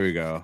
Here we go.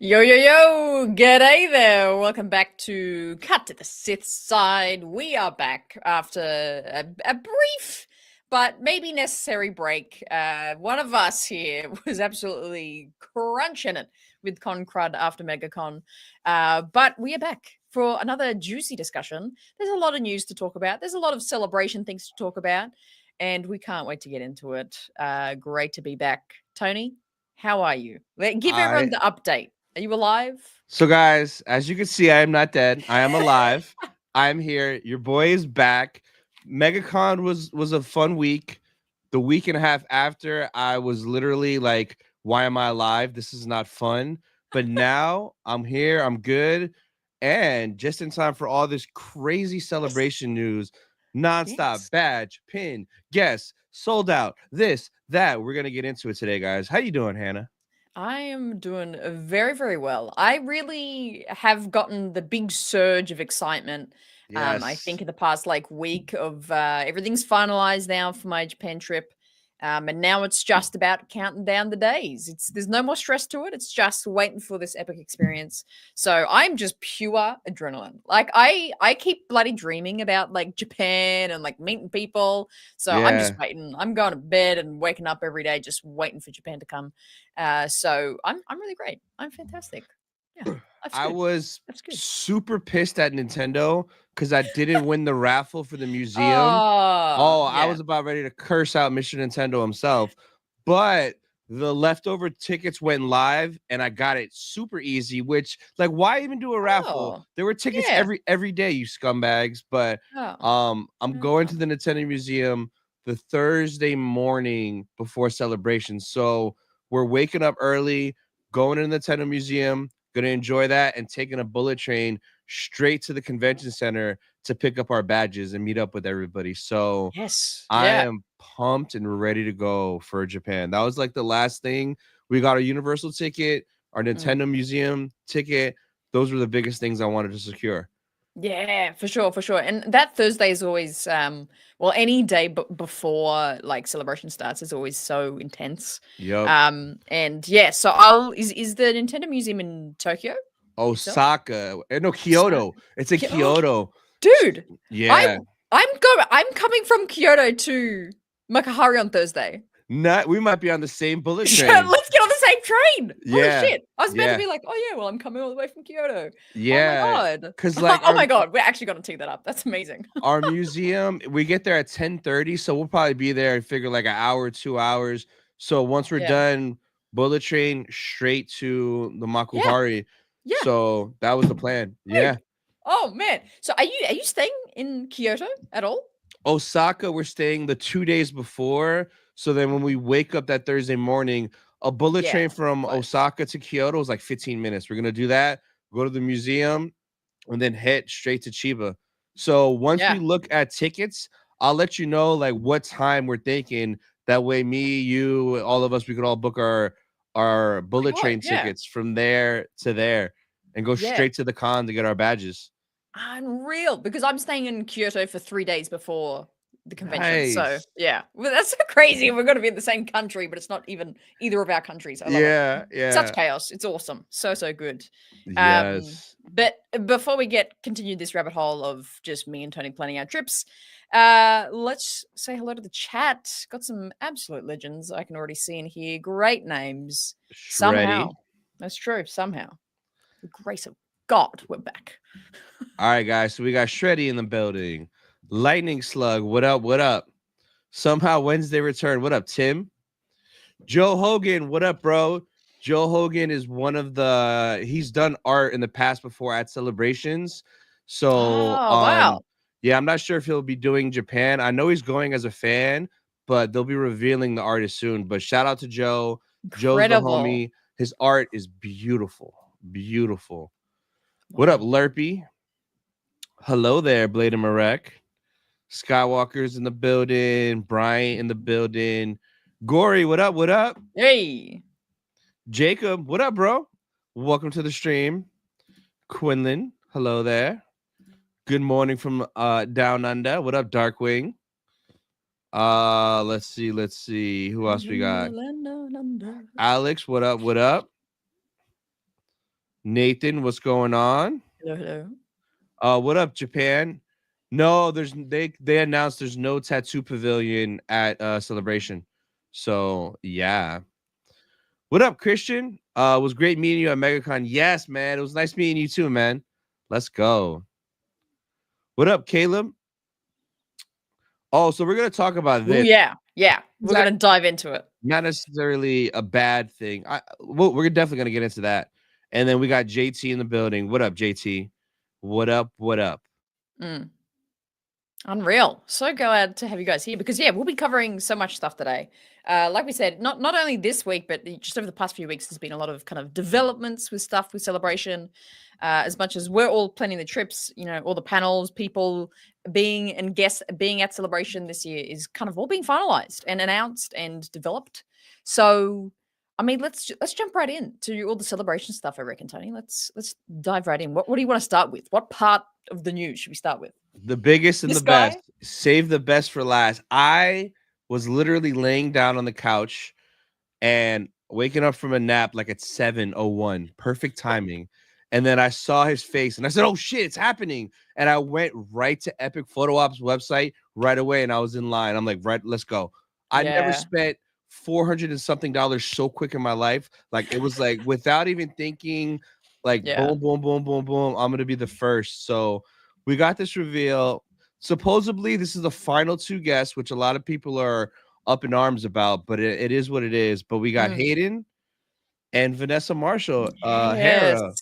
Yo, yo, yo, g'day there. Welcome back to Cut to the Sith Side. We are back after a brief but maybe necessary break. One of us here was absolutely crunching it with Con Crud after MegaCon. But we are back for another juicy discussion. There's a lot of news to talk about. There's a lot of celebration things to talk about. And we can't wait to get into it. Great to be back. Tony, how are you? Give everyone the update. Are you alive? So, guys, as you can see, I am not dead. I am alive. I'm here. Your boy is back. MegaCon was a fun week. The week and a half after, I was literally like, "Why am I alive? This is not fun." But now I'm here. I'm good, and just in time for all this crazy celebration news. Nonstop badge, pin, guess, sold out. This, that. We're gonna get into it today, guys. How you doing, Hannah? I am doing very, very well. I really have gotten the big surge of excitement. I think in the past week of everything's finalized now for my Japan trip. And now it's just about counting down the days. There's no more stress to it. It's just waiting for this epic experience. So I'm just pure adrenaline. Like I keep bloody dreaming about like Japan and like meeting people. So I'm just waiting. I'm going to bed and waking up every day just waiting for Japan to come. So I'm really great. I'm fantastic. Yeah, I was super pissed at Nintendo because I didn't win the raffle for the museum. I was about ready to curse out Mr. Nintendo himself. But the leftover tickets went live and I got it super easy, which like why even do a raffle? There were tickets every day, you scumbags. But I'm going to the Nintendo Museum the Thursday morning before celebration. So we're waking up early, going to the Nintendo Museum, gonna enjoy that, and taking a bullet train straight to the convention center to pick up our badges and meet up with everybody. So I am pumped and ready to go for Japan. That was like the last thing. We got our Universal ticket, our Nintendo Museum ticket. Those were the biggest things I wanted to secure. Yeah, for sure, for sure. And that Thursday is always any day before like celebration starts is always so intense. Yep. And yeah, so is the Nintendo Museum in Tokyo? Osaka. No, Kyoto. It's in Kyoto. Dude. Yeah. I'm coming from Kyoto to Makahari on Thursday. We might be on the same bullet train. Let's get on the same train. Yeah. Holy shit. I was about to be like, oh yeah, well, I'm coming all the way from Kyoto. Yeah. Oh my god. Because like oh my god, we're actually gonna tee that up. That's amazing. Our museum, we get there at 10:30, so we'll probably be there and figure like an hour, 2 hours. So once we're done, bullet train straight to the Makuhari. Yeah. So that was the plan. Yeah. Oh man. So are you staying in Kyoto at all? Osaka, we're staying the 2 days before. So then when we wake up that Thursday morning, a bullet train from Osaka to Kyoto is like 15 minutes. We're going to do that, go to the museum, and then head straight to Chiba. So once we look at tickets, I'll let you know like what time we're thinking. That way, me, you, all of us, we could all book our bullet train tickets from there to there and go straight to the con to get our badges. Unreal, because I'm staying in Kyoto for 3 days before the convention. So yeah, well, that's so crazy. We're going to be in the same country, but it's not even either of our countries. I love it. Yeah. Such chaos. It's awesome. So good. Yes. But before we continue this rabbit hole of just me and Tony planning our trips, let's say hello to the chat. Got some absolute legends I can already see in here. Great names. Somehow. That's true. Somehow. The grace of God, we're back. All right, guys. So we got Shreddy in the building. Lightning Slug, what up? What up? Somehow Wednesday return. What up, Tim? Joe Hogan, what up, bro? Joe Hogan is one of he's done art in the past before at celebrations. So wow. yeah, I'm not sure if he'll be doing Japan. I know he's going as a fan, but they'll be revealing the artist soon. But shout out to Joe. Joe's the Incredible. homie. His art is beautiful. Beautiful. What up, Lurpy? Hello there, Blade and Marek. Skywalker's in the building. Bryant in the building. Gory, what up? What up? Hey. Jacob, what up, bro? Welcome to the stream. Quinlan, hello there. Good morning from down under. What up, Darkwing? Let's see. Who else we got? Alex, what up? What up? Nathan, what's going on? Hello. What up, Japan? No, they announced there's no tattoo pavilion at Celebration. So yeah. What up, Christian? It was great meeting you at MegaCon. Yes, man. It was nice meeting you too, man. Let's go. What up, Caleb? Oh, so we're gonna talk about this. Ooh, yeah. We're gonna dive into it. Not necessarily a bad thing. We're definitely gonna get into that. And then we got JT in the building. What up, JT? What up? What up? Unreal. So glad to have you guys here because we'll be covering so much stuff today. Like we said, not only this week, but just over the past few weeks, there's been a lot of kind of developments with stuff with Celebration. As much as we're all planning the trips, all the panels, people being and guests being at Celebration this year is kind of all being finalized and announced and developed. So, I mean, let's jump right in to all the Celebration stuff. I reckon, Tony. Let's dive right in. What do you want to start with? What part of the news should we start with? The biggest and the best. Save the best for last. I was literally laying down on the couch and waking up from a nap like at 7:01. Perfect timing. And then I saw his face and I said, oh shit, it's happening. And I went right to Epic Photo Ops website right away and I was in line. I'm like, right, let's go. I never spent $400 and something so quick in my life. Like it was like without even thinking, like boom, boom, boom, boom, boom. I'm gonna be the first. So we got this reveal. Supposedly, this is the final two guests, which a lot of people are up in arms about, but it is what it is. But we got Hayden and Vanessa Marshall, Hera,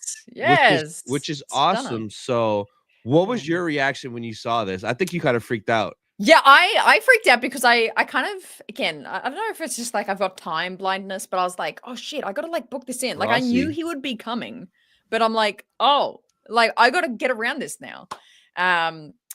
which is awesome. So, what was your reaction when you saw this? I think you kind of freaked out. Yeah, I freaked out because I kind of, again, I don't know if it's just like I've got time blindness, but I was like, oh shit, I gotta like book this in. Like I knew he would be coming, but I'm like, oh, like I gotta get around this now.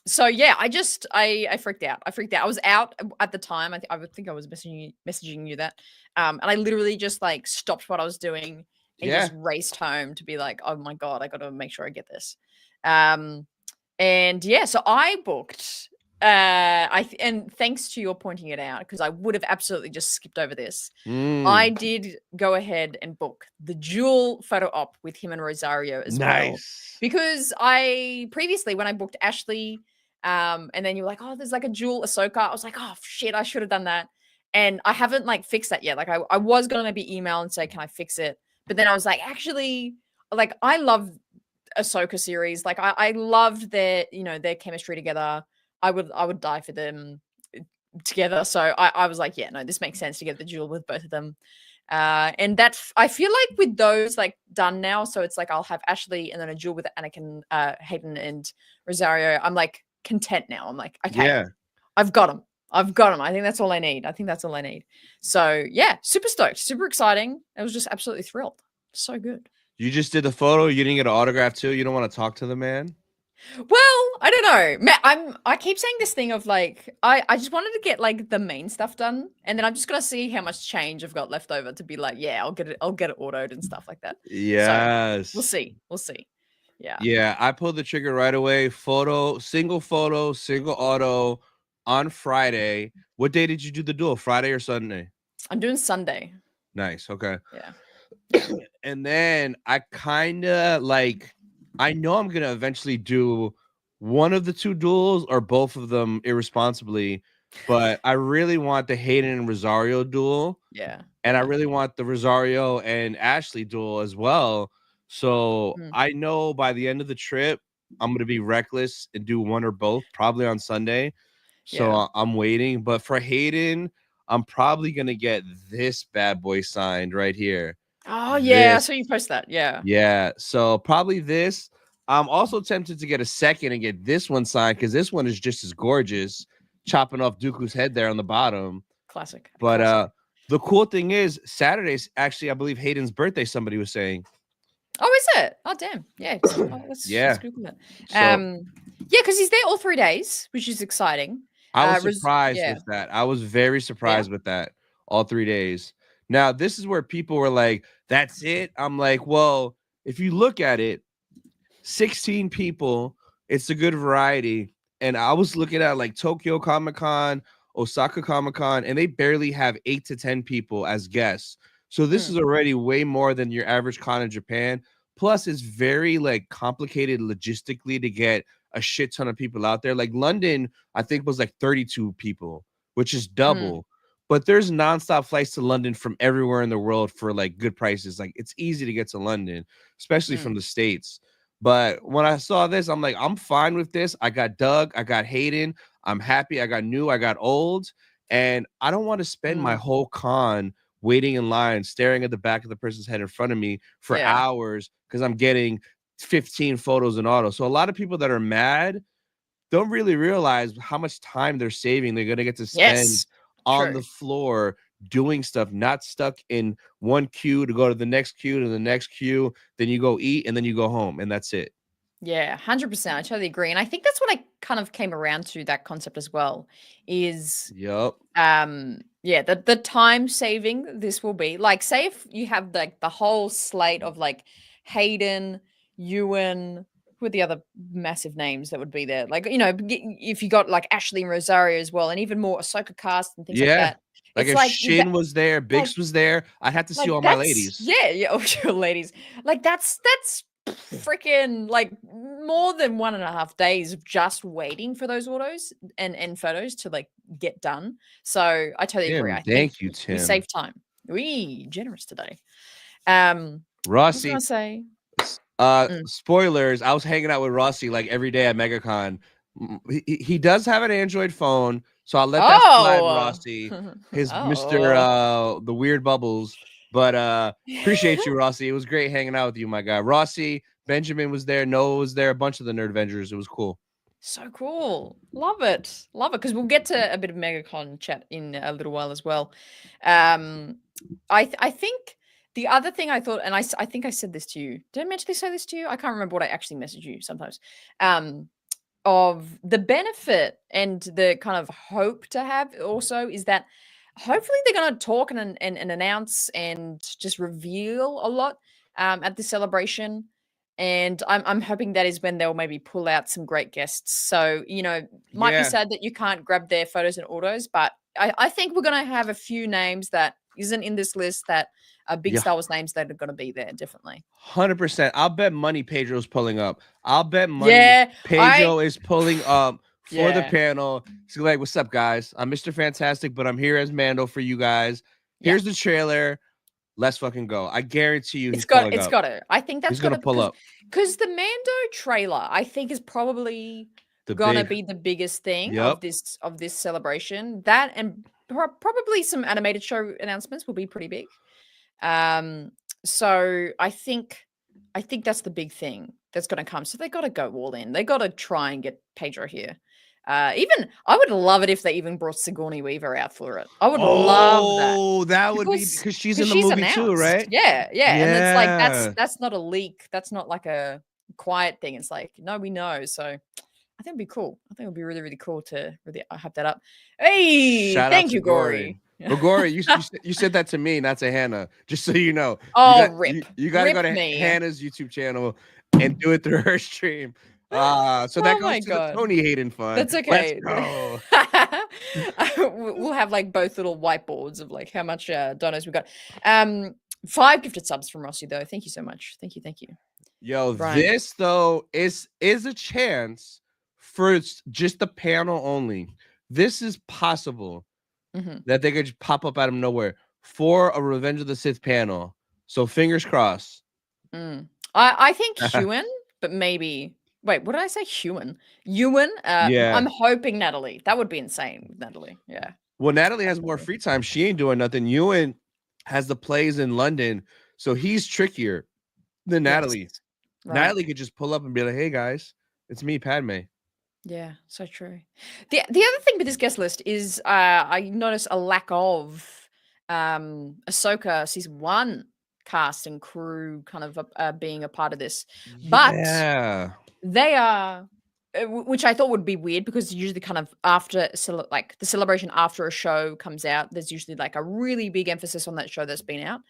So yeah, I freaked out. I was out at the time. I think I was messaging you that. And I literally just like stopped what I was doing and just raced home to be like, oh my God, I gotta make sure I get this. And yeah, so I booked and thanks to your pointing it out, because I would have absolutely just skipped over this. I did go ahead and book the dual photo op with him and Rosario as well. Because I previously, when I booked Ashley, and then you're like, oh, there's like a dual Ahsoka. I was like, oh shit, I should have done that. And I haven't like fixed that yet. Like I was gonna maybe email and say, can I fix it? But then I was like, actually, like I love Ahsoka series. Like I loved their chemistry together. I would die for them together. So I was like, yeah, no, this makes sense to get the duel with both of them. And that I feel like with those like done now, so it's like I'll have Ashley and then a duel with Anakin, Hayden and Rosario. I'm like content now. I'm like, okay, I've got them. I think that's all I need. So yeah, super stoked, super exciting. I was just absolutely thrilled. So good. You just did the photo. You didn't get an autograph too. You don't want to talk to the man? Well, I don't know. I keep saying this thing of like I just wanted to get like the main stuff done, and then I'm just gonna see how much change I've got left over to be like, yeah, I'll get it autoed and stuff like that. Yes. So, we'll see. Yeah. Yeah, I pulled the trigger right away. Single auto on Friday. What day did you do the duel? Friday or Sunday? I'm doing Sunday. Nice. Okay. Yeah. And then I kind of like, I know I'm going to eventually do one of the two duels or both of them irresponsibly, but I really want the Hayden and Rosario duel. Yeah. And I really want the Rosario and Ashley duel as well. So I know by the end of the trip, I'm going to be reckless and do one or both, probably on Sunday. So I'm waiting. But for Hayden, I'm probably gonna get this bad boy signed right here. Oh yeah, so you post that. Yeah. Yeah. So probably this. I'm also tempted to get a second and get this one signed because this one is just as gorgeous, chopping off Dooku's head there on the bottom. Classic. But the cool thing is Saturday's actually, I believe, Hayden's birthday, somebody was saying. Oh, is it? Oh, damn. Yeah. Let's Google that. So, yeah, because he's there all 3 days, which is exciting. I was surprised with that. I was very surprised with that. All 3 days. Now, this is where people were like, that's it. I'm like, well, if you look at it, 16 people, it's a good variety. And I was looking at like Tokyo Comic-Con, Osaka Comic-Con, and they barely have 8 to 10 people as guests. So this is already way more than your average con in Japan. Plus, it's very like complicated logistically to get a shit ton of people out there. Like London, I think was like 32 people, which is double. But there's nonstop flights to London from everywhere in the world for like good prices. Like it's easy to get to London, especially from the States. But when I saw this, I'm like, I'm fine with this. I got Doug, I got Hayden. I'm happy. I got new, I got old. And I don't want to spend my whole con waiting in line, staring at the back of the person's head in front of me for hours because I'm getting 15 photos in auto. So a lot of people that are mad don't really realize how much time they're saving. They're going to get to spend on the floor doing stuff, not stuck in one queue to go to the next queue to the next queue. Then you go eat and then you go home and that's it. Yeah, 100%. I totally agree. And I think that's what I kind of came around to that concept as well is yeah, the time saving this will be. Like say if you have like the whole slate of like Hayden, Ewan, who are the other massive names that would be there? Like, you know, if you got like Ashley and Rosario as well, and even more Ahsoka cast and things like that. Like if Shin was there, Biggs was there, I'd have to see all my ladies. Yeah, oh, your ladies. Like that's freaking like more than 1.5 days of just waiting for those autos and photos to like get done. So I totally agree. I think you, Tim. We save time. We generous today. Rossi, what was I gonna say? Spoilers. I was hanging out with Rossi like every day at MegaCon. He does have an Android phone, so I'll let that slide, Rossi. His Mr. The Weird Bubbles. But appreciate you, Rossi. It was great hanging out with you, my guy. Rossi, Benjamin was there, Noah was there, a bunch of the Nerd Avengers. It was cool. So cool. Love it. Love it. Because we'll get to a bit of MegaCon chat in a little while as well. I think the other thing I thought, and I think I said this to you. Did I mention say this to you? I can't remember what I actually messaged you sometimes. Of the benefit and the kind of hope to have also is that hopefully they're going to talk and announce and just reveal a lot at the celebration. And I'm hoping that is when they'll maybe pull out some great guests. So, you know, might be sad that you can't grab their photos and autos, but I think we're going to have a few names that isn't in this list that are big Star Wars names that are going to be there, definitely. 100%. I'll bet money Pedro's pulling up. I'll bet money Pedro is pulling up for the panel. So like, what's up, guys? I'm Mr. Fantastic, but I'm here as Mando for you guys. Here's the trailer. Let's fucking go. I guarantee you it's got it. I think that's gonna pull up. Because the Mando trailer, I think, is probably gonna be the biggest thing of this celebration. That and probably some animated show announcements will be pretty big. So I think that's the big thing that's gonna come. So they gotta go all in. They gotta try and get Pedro here. Even I would love it if they even brought Sigourney Weaver out for it. I would love that. Oh, that would be because she's in the movie too, right? Yeah. And it's like that's not a leak. That's not like a quiet thing. It's like, no, we know. So I think it'd be cool. I think it'd be really, really cool to really hype that up. Hey, thank you, Gory. But Gory, you said that to me, not to Hannah. Just so you know. Rip. You gotta go to Hannah's YouTube channel and do it through her stream. So that goes to the Tony Hayden fund. That's okay. Let's go. We'll have like both little whiteboards of like how much donos we got. 5 gifted subs from Rossi though. Thank you so much. Thank you. Yo, Brian. This though is a chance for just the panel only. This is possible that they could just pop up out of nowhere for a Revenge of the Sith panel. So fingers crossed. I think Ewan, but maybe Wait, what did I say? Ewan. I'm hoping Natalie. That would be insane with Natalie. Yeah. Well, Natalie has more free time. She ain't doing nothing. Ewan has the plays in London, so he's trickier than Natalie. Yes. Right. Natalie could just pull up and be like, "Hey guys, it's me, Padme." Yeah, so true. The other thing with this guest list is I notice a lack of Ahsoka season 1 cast and crew kind of being a part of this. But they are which I thought would be weird because usually kind of after like the celebration after a show comes out, there's usually like a really big emphasis on that show that's been out.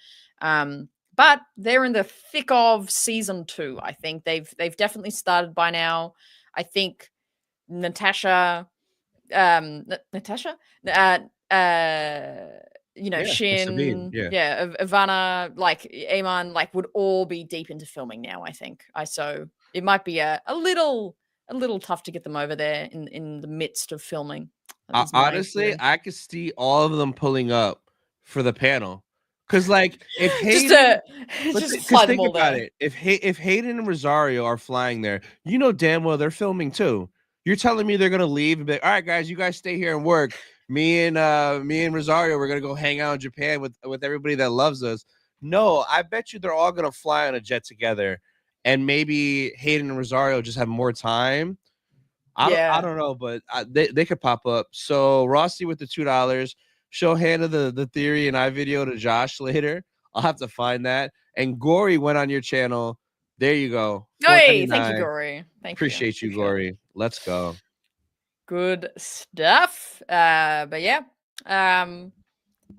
But they're in the thick of season 2. I think they've definitely started by now. I think Natasha, Shin, Ivana, like Iman, like would all be deep into filming now. I think so it might be a little tough to get them over there in the midst of filming. Honestly, I could see all of them pulling up for the panel. Cause like if Hayden, just fly them all about it, if Hayden and Rosario are flying there, you know damn well they're filming too. You're telling me they're gonna leave and be like, all right, guys, you guys stay here and work. Me and Rosario, we're gonna go hang out in Japan with everybody that loves us. No, I bet you they're all gonna fly on a jet together, and maybe Hayden and Rosario just have more time. I don't know, but they could pop up. So Rossi with the $2. Show Hannah the theory and I video to Josh later. I'll have to find that. And Gory went on your channel. There you go. Hey, thank you, Gory. Appreciate you, Gory. Let's go. Good stuff. But yeah.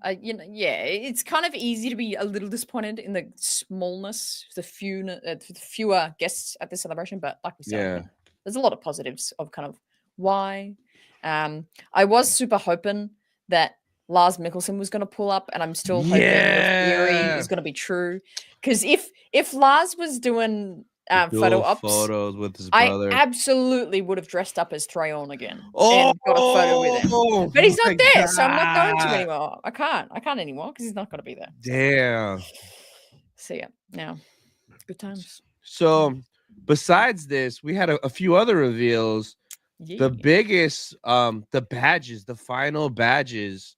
It's kind of easy to be a little disappointed in the smallness, the fewer guests at the celebration. But like we said, there's a lot of positives of kind of why. I was super hoping that Lars Mikkelsen was going to pull up, and I'm still hoping the theory is going to be true. Because if Lars was doing photos with his brother, I absolutely would have dressed up as Trayon again and got a photo with him. But he's not there, so I'm not going to anymore. I can't anymore because he's not going to be there. Damn. So yeah, now good times. So besides this, we had a few other reveals. The biggest, the badges, the final badges.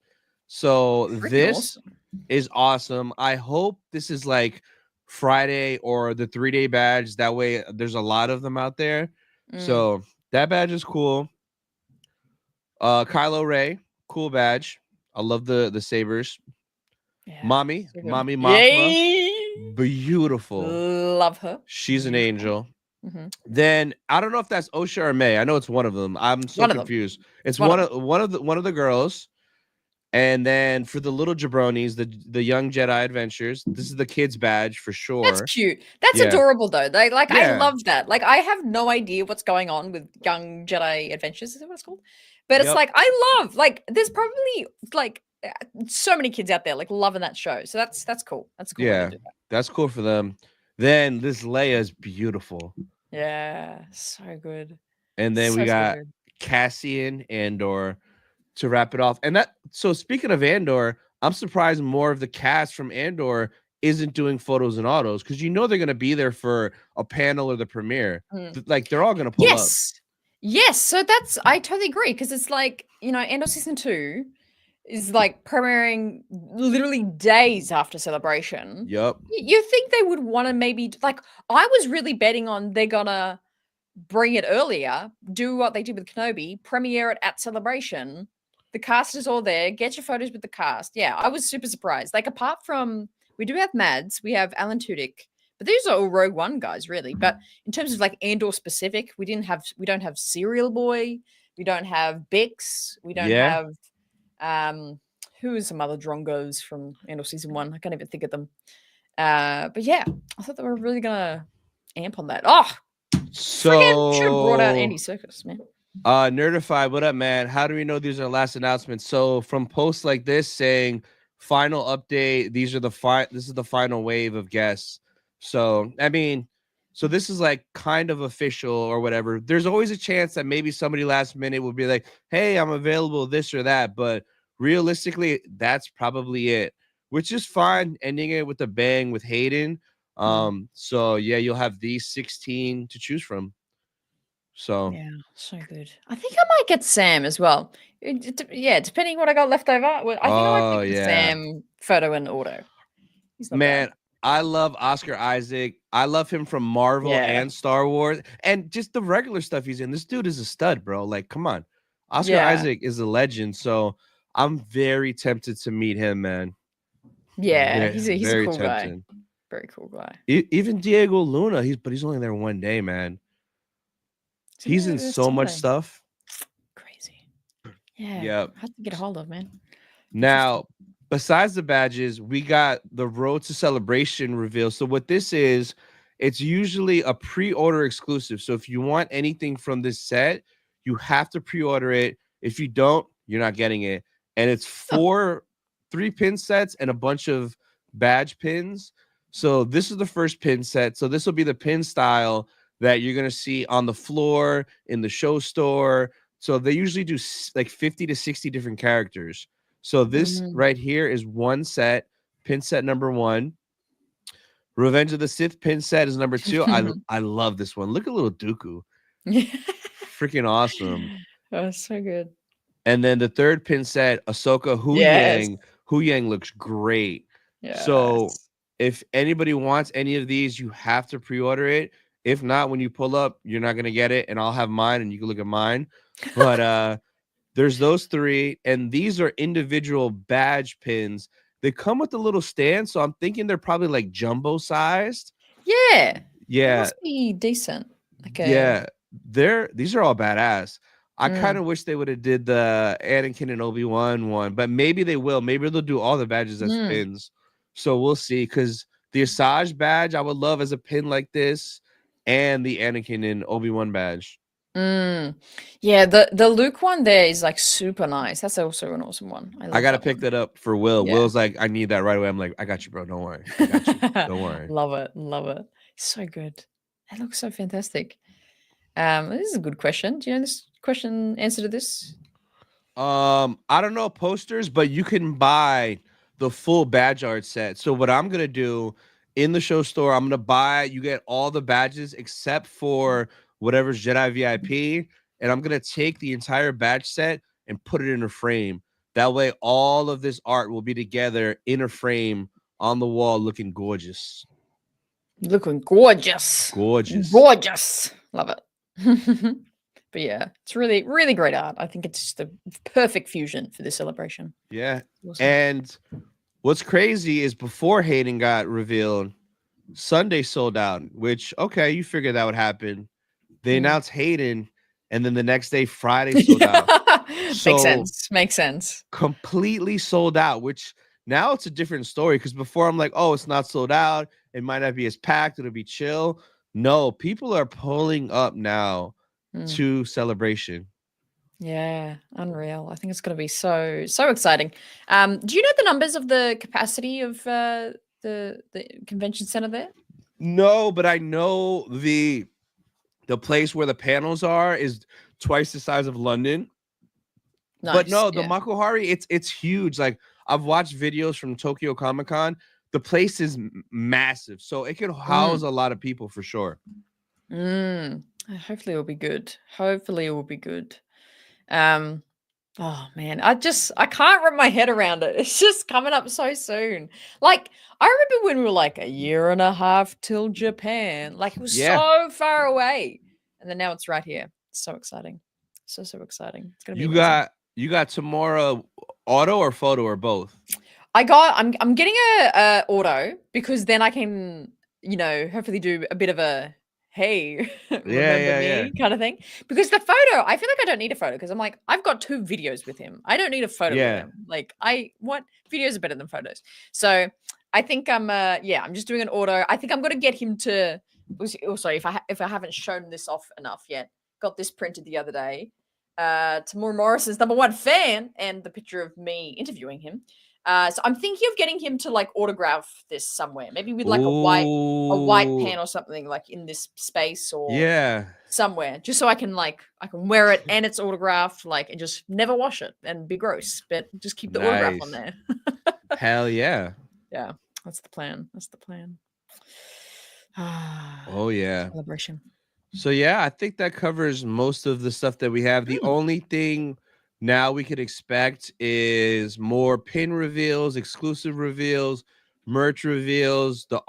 So this is awesome. I hope this is like Friday or the 3-day badge. That way there's a lot of them out there. So that badge is cool. Kylo Ray, cool badge. I love the sabers. Mommy Mothma, beautiful. Love her. She's an angel. Then I don't know if that's Osha or May. I know it's one of them. I'm so confused. It's one of the girls. And then for the little jabronis, the Young Jedi Adventures, this is the kids badge for sure. That's cute. That's adorable though. I love that. Like I have no idea what's going on with Young Jedi Adventures. Is that what it's called? But it's like I love there's probably like so many kids out there like loving that show. So that's cool. That's cool. Yeah, that's cool for them. Then this Leia is beautiful. Yeah, so good. And then we got Cassian Andor to wrap it off. And so speaking of Andor, I'm surprised more of the cast from Andor isn't doing photos and autos because you know they're gonna be there for a panel or the premiere. Like they're all gonna pull up. Yes. So I totally agree because it's like, Andor season 2 is like premiering literally days after celebration. Yep. You think they would want to maybe like I was really betting on they're gonna bring it earlier, do what they did with Kenobi, premiere it at celebration. The cast is all there. Get your photos with the cast. Yeah, I was super surprised. Like apart from we do have Mads, we have Alan Tudyk, but these are all Rogue One guys, really. But in terms of like Andor specific, we don't have Serial Boy, we don't have Bix, we don't have who is some other Drongos from Andor season 1? I can't even think of them. But yeah, I thought they were really gonna amp on that. Oh, so should have brought out Andy Serkis, man. Nerdified, what up, man? How do we know these are last announcements? So from posts like this saying final update, this is the final wave of guests. So I mean, so this is like kind of official or whatever. There's always a chance that maybe somebody last minute will be like, hey, I'm available, this or that. But realistically, that's probably it, which is fine. Ending it with a bang with Hayden. So yeah, you'll have these 16 to choose from. So yeah, so good. I think I might get Sam as well. Yeah, depending what I got left over. I think I might oh pick the yeah. Sam photo and auto. He's not bad. Man, I love Oscar Isaac. I love him from Marvel Yeah. and Star Wars and just the regular stuff he's in. This dude is a stud, bro. Like, come on. Oscar Yeah. Isaac is a legend, so I'm very tempted to meet him, man. Yeah, he's a Very cool guy. tempted. Very cool guy. Even Diego Luna, he's only there one day, man. Isn't He's it in this so much Sunday? stuff. Crazy. Yeah, Yep. hard to get a hold of, man. Interesting. Now, besides the badges, we got the Road to Celebration reveal. So what this is, it's usually a pre-order exclusive. So if you want anything from this set, you have to pre-order it. If you don't, you're not getting it. And it's Oh. 3-pin sets and a bunch of badge pins. So this is the first pin set. So this will be the pin style that you're going to see on the floor in the show store. So they usually do like 50 to 60 different characters. So this right here is one set, pin set number 1. Revenge of the Sith pin set is number 2. I love this one. Look at little Dooku. Freaking awesome. Oh, so good. And then the third pin set, Ahsoka Hu Yes. Yang. Hu Yang looks great. Yes. So if anybody wants any of these, you have to pre-order it. If not, when you pull up, you're not gonna get it, and I'll have mine and you can look at mine. But there's those 3, and these are individual badge pins. They come with a little stand, so I'm thinking they're probably like jumbo sized. Yeah. It Yeah. must be decent. Yeah. These are all badass. I kind of wish they would have did the Anakin and Obi-Wan one, but maybe they will. Maybe they'll do all the badges as pins. So we'll see. Because the Asajj badge, I would love as a pin like this, and the Anakin and Obi-Wan badge. Yeah, the Luke one there is like super nice. That's also an awesome one. I gotta pick that up for Will. Yeah. Will's like, I need that right away. I'm like, I got you, bro. Don't worry. I got you. Don't worry. Love it. Love it. So good. That looks so fantastic. This is a good question. Do you know this question answer to this? I don't know posters, but you can buy the full badge art set. So what I'm gonna do in the show store, I'm gonna buy. You get all the badges except for whatever's Jedi VIP, and I'm gonna take the entire badge set and put it in a frame. That way, all of this art will be together in a frame on the wall, looking gorgeous. Looking gorgeous. Gorgeous. Gorgeous. Love it. But yeah, it's really, really great art. I think it's just a perfect fusion for this celebration. Yeah. Awesome. And what's crazy is before Hayden got revealed, Sunday sold out, which, okay, you figured that would happen. They announced Hayden, and then the next day, Friday sold out. So makes sense. Makes sense. Completely sold out, which now it's a different story. Because before I'm like, oh, it's not sold out. It might not be as packed. It'll be chill. No, people are pulling up now to Celebration. Yeah, unreal. I think it's going to be so exciting. Do you know the numbers of the capacity of the convention center there? No, but I know the place where the panels are is twice the size of London. Nice, but no, the Makuhari, it's huge. Like I've watched videos from Tokyo Comic-Con. The place is massive, so it can house a lot of people for sure. Hopefully it will be good. Hopefully it will be good. Oh man, I can't wrap my head around it. It's just coming up so soon. Like I remember when we were like a year and a half till Japan. Like it was so far away. And then now it's right here. So exciting. So exciting. It's gonna be amazing. You got tomorrow auto or photo or both? I'm getting a auto because then I can, hopefully do a bit of a hey, remember me kind of thing. Because the photo, I feel like I don't need a photo because I'm like, I've got 2 videos with him. I don't need a photo with him. Like videos are better than photos. So I think I'm just doing an auto. I think I'm gonna get him to also if I haven't shown this off enough yet, got this printed the other day. Tamora Morrison's #1 fan and the picture of me interviewing him. So I'm thinking of getting him to like autograph this somewhere, maybe with like a white pen or something like in this space or somewhere, just so I can wear it and it's autographed, like, and just never wash it and be gross, but just keep the autograph on there. Hell yeah. Yeah, that's the plan. That's the plan. Oh yeah. Celebration. So yeah, I think that covers most of the stuff that we have. The Mm, only thing now we could expect is more pin reveals, exclusive reveals, merch reveals, the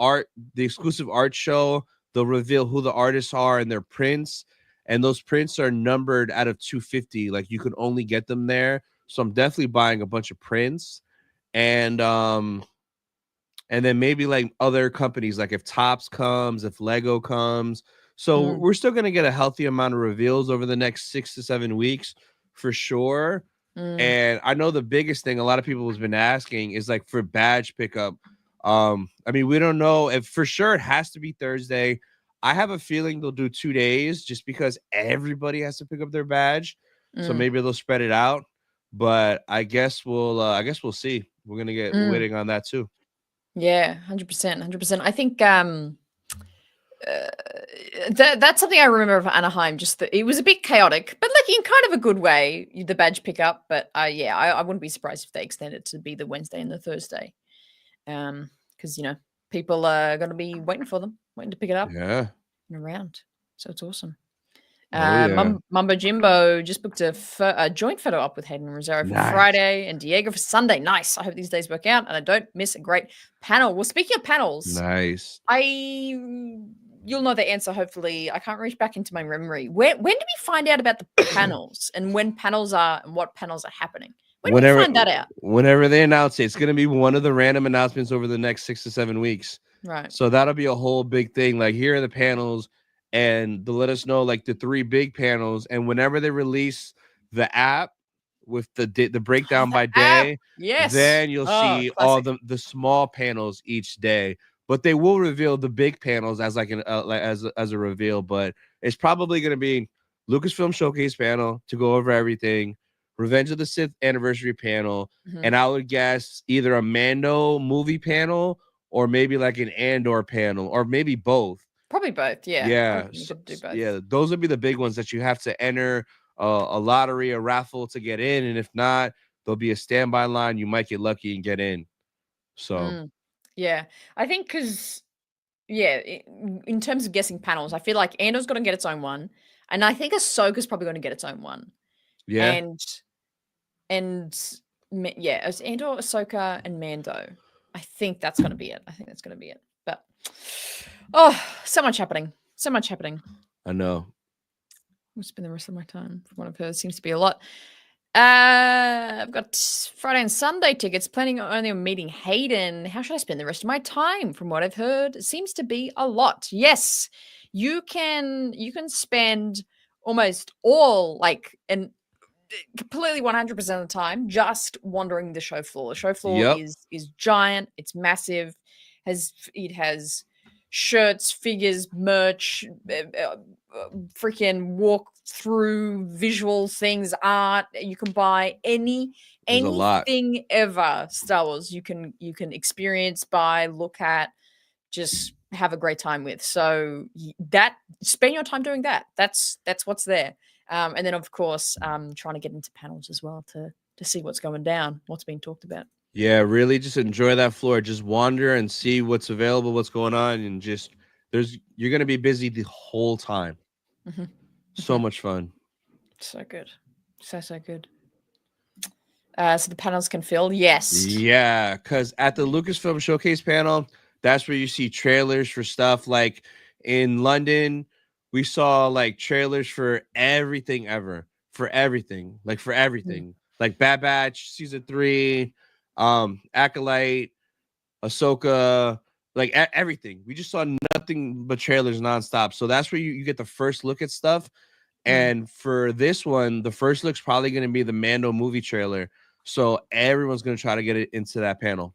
exclusive art show. They'll reveal who the artists are and their prints. And those prints are numbered out of 250. Like you can only get them there. So I'm definitely buying a bunch of prints. And then maybe like other companies, like if Tops comes, if Lego comes. So mm, we're still gonna get a healthy amount of reveals over the next 6 to 7 weeks for sure. mm, And I know the biggest thing a lot of people has been asking is like for badge pickup. I mean, we don't know if for sure it has to be Thursday. I have a feeling they'll do 2 days just because everybody has to pick up their badge. So mm, maybe they'll spread it out. But I guess we'll see. We're gonna get mm. waiting on that too. Yeah, 100%, 100%. I think uh, that's something I remember of Anaheim. Just that it was a bit chaotic, but like in kind of a good way. The badge pickup, but yeah, I wouldn't be surprised if they extend it to be the Wednesday and the Thursday, because people are going to be waiting for them, waiting to pick it up Yeah. and around. So it's awesome. Oh yeah. Mumbo Jimbo just booked a joint photo op with Hayden Rosario for Nice. Friday and Diego for Sunday. Nice. I hope these days work out and I don't miss a great panel. Well, speaking of panels, Nice. you'll know the answer. Hopefully, I can't reach back into my memory. When do we find out about the panels and when panels are and what panels are happening? When do we Whenever find that out? whenever they announce it, it's gonna be one of the random announcements over the next 6 to 7 weeks. Right. So that'll be a whole big thing. Like here are the panels, and they'll let us know like the three big panels. And whenever they release the app with the Oh, breakdown the by app. day, Yes. then you'll Oh, see all classic. the small panels each day. But they will reveal the big panels as like as a reveal. But it's probably gonna be Lucasfilm Showcase panel to go over everything. Revenge of the Sith anniversary panel, Mhm. and I would guess either a Mando movie panel or maybe like an Andor panel, or maybe both. Probably both. Yeah. I Yeah, reckon you could do both. yeah, those would be the big ones that you have to enter a lottery, a raffle to get in, and if not, there'll be a standby line. You might get lucky and get in. So Mm. Yeah. I think because yeah, in terms of guessing panels, I feel like Andor's gonna get its own one, and I think Ahsoka's probably gonna get its own one. yeah, And and yeah, it's Andor, Ahsoka, and Mando. I think that's gonna be it. I think that's gonna be it. But oh, so much happening. So much happening. I know. We'll spend the rest of my time from what I've heard. Seems to be a lot. I've got Friday and Sunday tickets. Planning only on meeting Hayden. How should I spend the rest of my time? From what I've heard, it seems to be a lot. Yes, you can. You can spend almost all like and completely 100% of the time just wandering the show floor. The show floor Yep, is giant. It's massive. It has shirts, figures, merch, freaking walk through visual things, art. You can buy there's a lot. anything ever Star Wars. You can experience, buy, look at, just have a great time with. So that spend your time doing that. That's what's there. And then of course, trying to get into panels as well to see what's going down, what's being talked about. Yeah, really just enjoy that floor. Just wander and see what's available, what's going on, and just you're gonna be busy the whole time. Hmm. So Hmm. much fun. So good, so good. So the panels can fill. Yes. Yeah, because at the Lucasfilm Showcase panel, that's where you see trailers for stuff. Like in London, we saw like trailers for everything ever, for everything, Mm. like Bad Batch season 3, Acolyte, Ahsoka, like everything. We just saw nothing but trailers nonstop. So that's where you get the first look at stuff. Mm. And for this one, the first look's probably going to be the Mando movie trailer. So everyone's going to try to get it into that panel.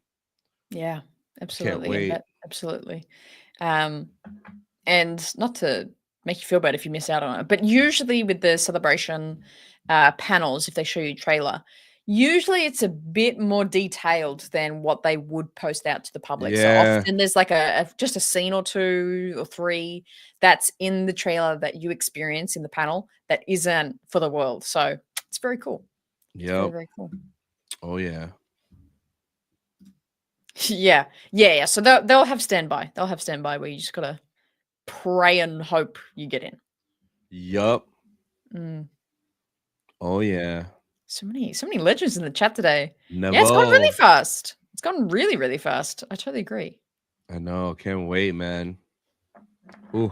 Yeah, Can't absolutely, and wait. that absolutely. Um, and not to make you feel bad if you miss out on it, but usually with the celebration panels, if they show you trailer, usually it's a bit more detailed than what they would post out to the public. So Yeah. often there's like just a scene or two or three that's in the trailer that you experience in the panel that isn't for the world. So it's very cool. It's very, Yep. very cool. Oh yeah. Yeah. Yeah. Yeah. So they'll have standby. They'll have standby where you just gotta pray and hope you get in. Yup. Mm. Oh yeah. So many legends in the chat today. Yeah, it's gone really Nevo. fast. It's gone really, really fast. I totally agree. I know. Can't wait, man. Ooh.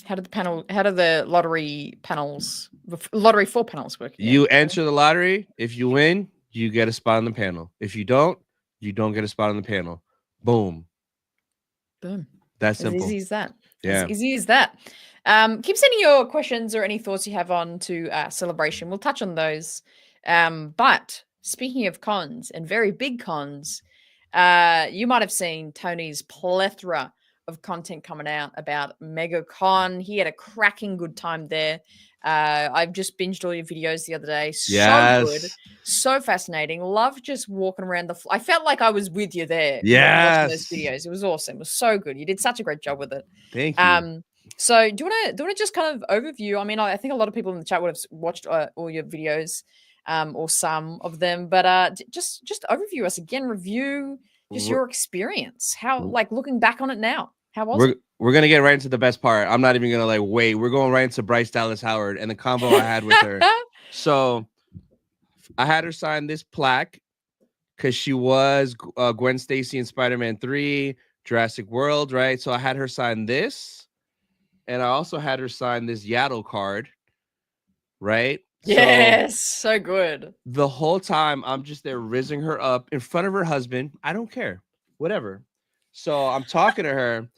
How did the lottery panels, lottery 4 panels work again? You enter the lottery. If you win, you get a spot on the panel. If you don't get a spot on the panel. Boom. Boom. That's As simple. easy as that. Yeah. As easy as that. Keep sending your questions or any thoughts you have on to Celebration. We'll touch on those. But speaking of cons and very big cons, you might have seen Tony's plethora of content coming out about MegaCon. He had a cracking good time there. I've just binged all your videos the other day. So good, so fascinating. Love just walking around the. I felt like I was with you there. Watching those videos. It was awesome. It was so good. You did such a great job with it. Thank you. So do you want to just kind of overview? I mean, I think a lot of people in the chat would have watched all your videos, or some of them, but just overview us again. Review just your experience. How, like, looking back on it now, how was it? We're gonna get right into the best part. I'm not even gonna like wait. We're going right into Bryce Dallas Howard and the combo I had with her. So I had her sign this plaque because she was Gwen Stacy in Spider-Man 3, Jurassic World, right? So I had her sign this, and I also had her sign this Yaddle card, right? Yes, so good. The whole time I'm just there rizzing her up in front of her husband. I don't care, whatever. So I'm talking to her,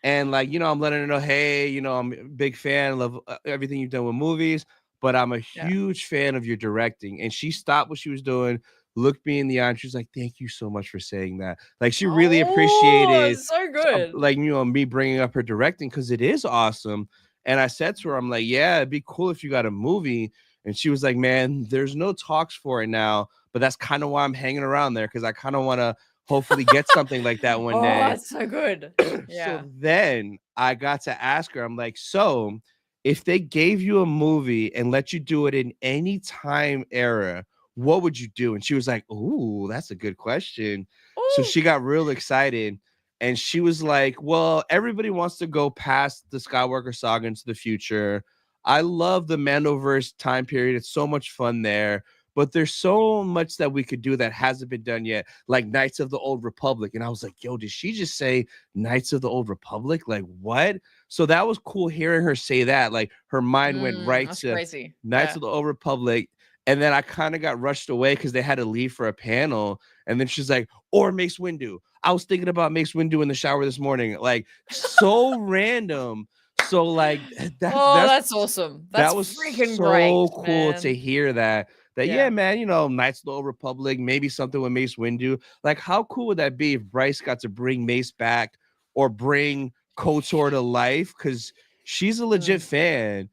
and like, you know, I'm letting her know, hey, you know, I'm a big fan, love everything you've done with movies, but I'm a huge fan of your directing. And she stopped what she was doing, looked me in the eye, and she was like, thank you so much for saying that. Like, she really appreciated, so good. like, you know, me bringing up her directing because it is awesome. And I said to her, I'm like, yeah, it'd be cool if you got a movie. And she was like, man, there's no talks for it now, but that's kind of why I'm hanging around there, because I kind of want to hopefully get something like that one day. Oh, that's so good. Yeah. So then I got to ask her, I'm like, so if they gave you a movie and let you do it in any time era, what would you do? And she was like, ooh, that's a good question. Ooh. So she got real excited. And she was like, well, everybody wants to go past the Skywalker saga into the future. I love the Mandoverse time period. It's so much fun there. But there's so much that we could do that hasn't been done yet, like Knights of the Old Republic. And I was like, yo, did she just say Knights of the Old Republic? Like, what? So that was cool hearing her say that. Like, her mind went right to crazy. Knights of the Old Republic. And then I kind of got rushed away because they had to leave for a panel. And then she's like, or Mace Windu. I was thinking about Mace Windu in the shower this morning. Like, so random. So like that's awesome. That was freaking so great, cool, man. To hear that. Yeah, man, you know, Knights of the Old Republic, maybe something with Mace Windu. Like, how cool would that be if Bryce got to bring Mace back or bring KOTOR to life? Because she's a legit fan.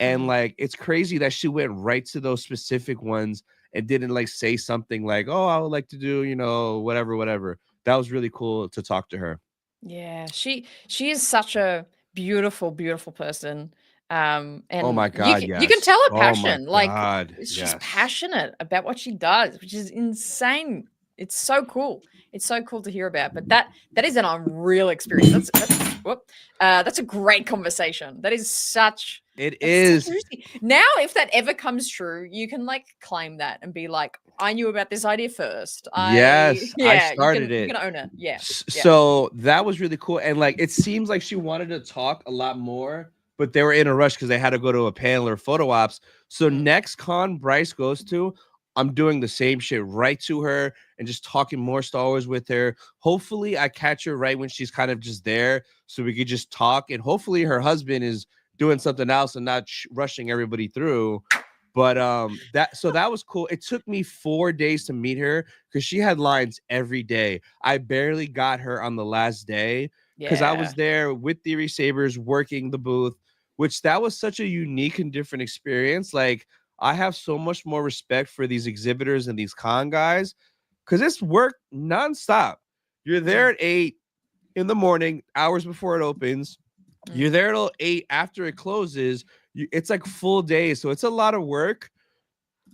And like, it's crazy that she went right to those specific ones and didn't like say something like, oh, I would like to do, you know, whatever. That was really cool to talk to her. Yeah, she is such a beautiful person. And oh my God, you can tell her passion. Oh my God, she's passionate about what she does, which is insane. It's so cool. It's so cool to hear about. But that is an unreal experience. That's a great conversation. That is such. It is. Now, if that ever comes true, you can like claim that and be like, I knew about this idea first. I started it. You can own it. Yeah. So that was really cool. And like, it seems like she wanted to talk a lot more, but they were in a rush because they had to go to a panel or photo ops. So next con Bryce goes to, I'm doing the same shit right to her and just talking more Star Wars with her. Hopefully I catch her right when she's kind of just there so we could just talk. And hopefully her husband is doing something else and not rushing everybody through. But that was cool. It took me 4 days to meet her because she had lines every day. I barely got her on the last day because I was there with Theory Sabers working the booth, which that was such a unique and different experience. Like, I have so much more respect for these exhibitors and these con guys because it's work nonstop. You're there at 8 in the morning, hours before it opens. You're there till 8 after it closes. It's like full day, so it's a lot of work.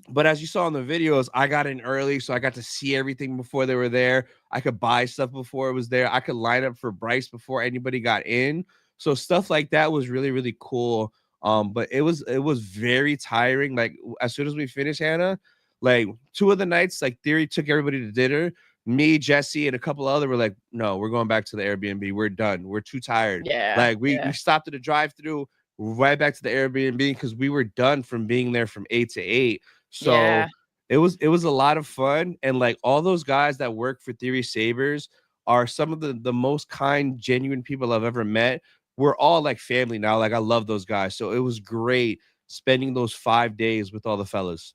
But as you saw in the videos, I got in early, so I got to see everything before they were there. I could buy stuff before it was there. I could line up for Bryce before anybody got in. So stuff like that was really, really cool. But it was very tiring. Like as soon as we finished, Hannah, like 2 of the nights, like Theory took everybody to dinner. Me, Jesse, and a couple other were like, no, we're going back to the Airbnb. We're done. We're too tired. Yeah. Like we stopped at a drive-through, right back to the Airbnb because we were done from being there from 8 to 8. So Yeah. it was a lot of fun. And like all those guys that work for Theory Sabers are some of the most kind, genuine people I've ever met. We're all like family now. Like I love those guys. So it was great spending those 5 days with all the fellas.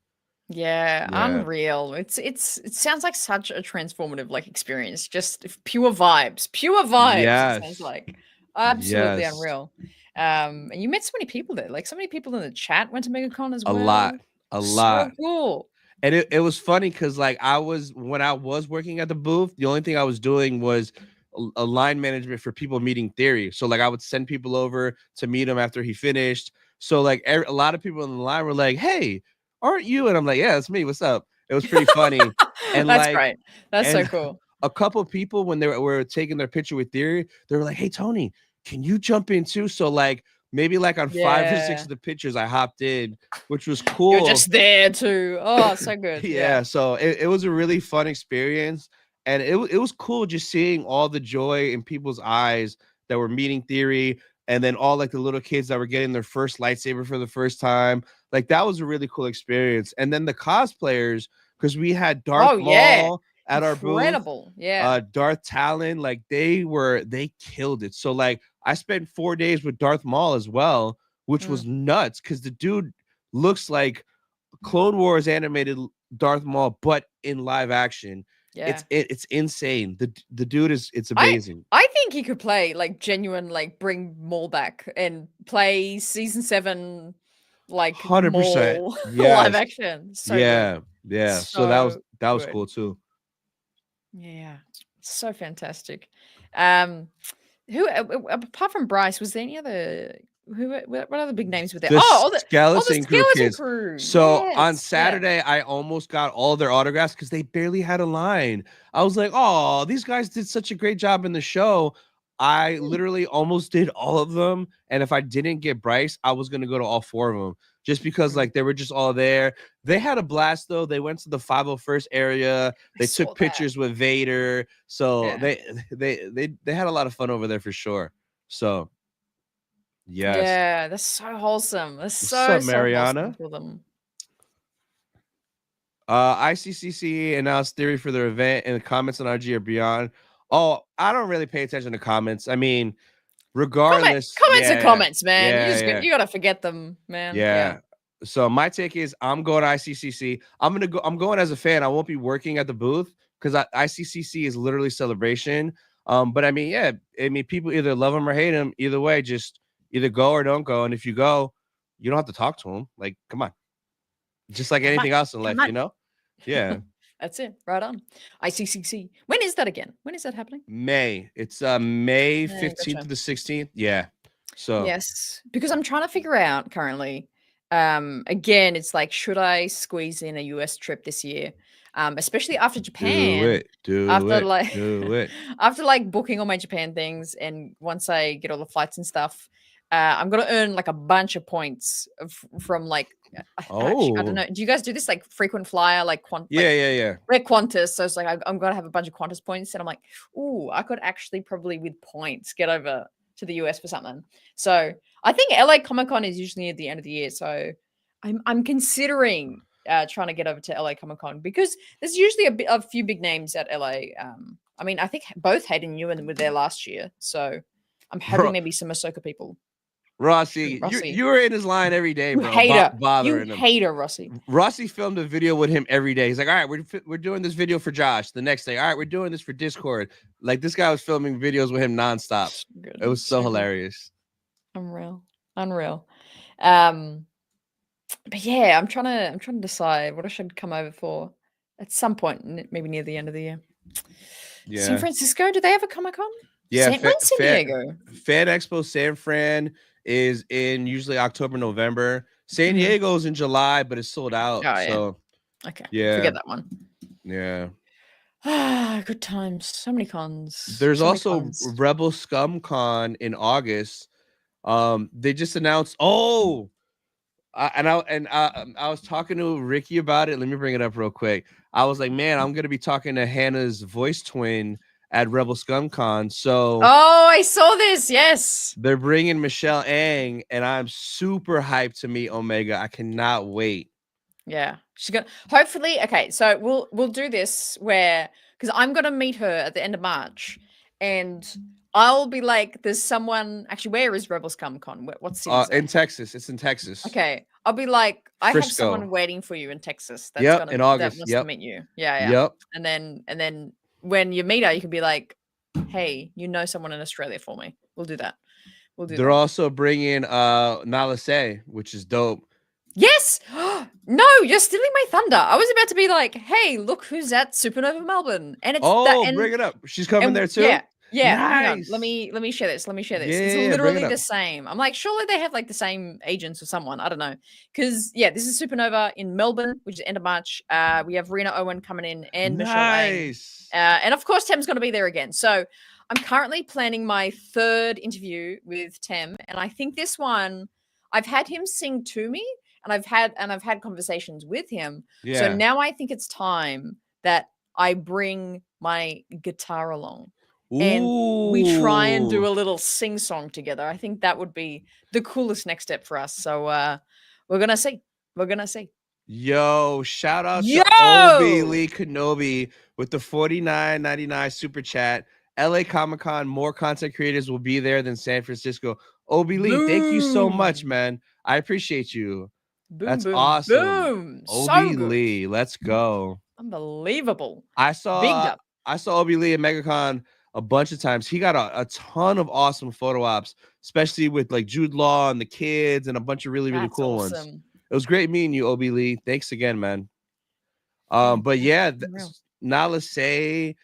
Yeah, Yeah. unreal. It sounds like such a transformative like experience. Just pure vibes. Pure vibes, it sounds Yes. like. Absolutely Yes. unreal. And you met so many people there. Like so many people in the chat went to MegaCon as A lot. well. A So lot. cool. And it was funny because like when I was working at the booth, the only thing I was doing was a line management for people meeting Theory. So like I would send people over to meet him after he finished. So like a lot of people in the line were like, "Hey, aren't you?" And I'm like, "Yeah, it's me. What's up?" It was pretty funny. And That's like great. That's so and cool. a couple people when they were taking their picture with Theory, they were like, "Hey Tony, can you jump in too?" So like maybe like on 5 or 6 Yeah. of the pictures I hopped in, which was You're cool. just there too. Oh, so good. Yeah. Yeah, so it was a really fun experience, and it was cool just seeing all the joy in people's eyes that were meeting Theory, and then all like the little kids that were getting their first lightsaber for the first time. Like that was a really cool experience. And then the cosplayers, because we had Darth Oh yeah. Maul at our booth, Incredible. Yeah. Darth Talon, like they killed it. So like I spent 4 days with Darth Maul as well, which Mm, was nuts because the dude looks like Clone Wars animated Darth Maul, but in live action. yeah. It's insane. The dude it's I amazing. I think he could play like genuine, like bring Maul back and play season 7 like 100%. Maul live Yes. action. So good. Yeah. Yeah. So So that was good. cool too. Yeah. So fantastic. Um who apart from Bryce, was there any other what other big names were there? The Oh, all the skeleton crew skeleton kids. crew. So on Yes. Yeah. Saturday, I almost got all their autographs because they barely had a line. I was like, oh, these guys did such a great job in the show. I Hmm, literally almost did all of them. And if I didn't get Bryce, I was gonna go to all 4 of them just because mm, like they were just all there. They had a blast though. They went to the 501st area. I They saw took that. pictures with Vader. So Yeah. they had a lot of fun over there for sure. So yes. Yeah, that's so wholesome. That's What's so, up, so wholesome Mariana? for them. ICCC announced theory for their event and the comments on RG are beyond. Oh, I don't really pay attention to comments. I mean, regardless, Comments are yeah, comments, man. yeah, yeah, You gotta forget them, man. Yeah. yeah. So my take is I'm going to ICCC. I'm going as a fan. I won't be working at the booth because ICCC is literally celebration. But I mean, yeah, I mean, people either love them or hate them. Either way, just either go or don't go. And if you go, you don't have to talk to them. Like, come on, just like Come on. anything else in Come life, on. you know? Yeah. That's it. Right on. ICCC. When is that again? When is that happening? May. It's May Yeah, 15th gotcha. to the 16th. Yeah. So Yes, because I'm trying to figure out currently. Again, it's like, should I squeeze in a US trip this year? Especially after do Japan, it. Do after it. like Do it. after like booking all my Japan things, and once I get all the flights and stuff, I'm gonna earn like a bunch of points from like actually I don't Oh. know. Do you guys do this like frequent flyer like Yeah, yeah, yeah. we're Qantas, so it's like I'm gonna have a bunch of Qantas points, and I'm like, ooh, I could actually probably with points get over to the US for something. So I think LA Comic Con is usually at the end of the year, so I'm considering trying to get over to LA Comic Con because there's usually a few big names at LA. I mean, I think both Hayden Ewan were there last year, so I'm hoping Bro, maybe some Ahsoka people. Rossi, Rossi, you were in his line every day, you bro, hater, you bothering him. hater, Rossi. Rossi filmed a video with him every day. He's like, all right, we're doing this video for Josh. The next day, all right, we're doing this for Discord. Like this guy was filming videos with him nonstop. So It good, was so so good, hilarious. unreal, unreal. Um, but yeah, I'm trying to decide what I should come over for at some point, maybe near the end of the year. San Yeah. Francisco, do they have a Comic Con? Yeah, When's San Diego? Fan Expo San Fran is in usually October, November. San Mhm. Diego's in July, but it's sold out. Oh yeah. So Okay. yeah, Forget that one. yeah. Ah, good times. So many cons. There's So many also cons. Rebel Scum Con in August. They just announced. Oh, I was talking to Ricky about it. Let me bring it up real quick. I was like, man, I'm gonna be talking to Hannah's voice twin at Rebel Scum Con. So oh, I saw this. Yes, they're bringing Michelle Ang, and I'm super hyped to meet Omega. I cannot wait. Yeah, she's gonna hopefully. Okay, so we'll do this where because I'm gonna meet her at the end of March, and I'll be like, "There's someone actually. Where is Rebels Comic Con? What city is it? In Texas. It's in Texas. Okay, I'll be like, I have someone Frisco. waiting for you in Texas. Yep, in That August. wants to Yep. meet you. Yeah, yeah. Yep. And then when you meet her, you can be like, "Hey, you know someone in Australia for me. We'll do that. We'll do They're that." also bringing Nala Se, which is dope. Yes. No, you're stealing my thunder. I was about to be like, "Hey, look who's at Supernova Melbourne," and it's that. Bring it up. She's coming there too. Yeah, yeah. Hang on. Let Nice. me share this. Let me share this. It's Yeah, bring it literally up. the same. I'm like, surely they have like the same agents or someone. I don't know. Because yeah, this is Supernova in Melbourne, which is end of March. We have Rena Owen coming in and Michelle Ang. Nice. And of course, Tem's going to be there again. So I'm currently planning my third interview with Tem, and I think this one I've had him sing to me, and I've had conversations with him. Yeah. So now I think it's time that I bring my guitar along. And we try and do a little sing song together. I think that would be the coolest next step for us. So we're gonna see. We're gonna see. Yo, shout out to Obi Lee Kenobi with the $49.99 super chat. LA Comic Con, more content creators will be there than San Francisco. Obi Lee, thank you so much, man. I appreciate you. Boom, That's boom, awesome. Boom. Obi So Lee, let's go. Unbelievable. I saw Obi Lee at MegaCon a bunch of times. He got a ton of awesome photo ops, especially with like Jude Law and the kids and a bunch of really cool ones. It was great meeting you, Obi Lee. Thanks again, man. But yeah, Nala Se,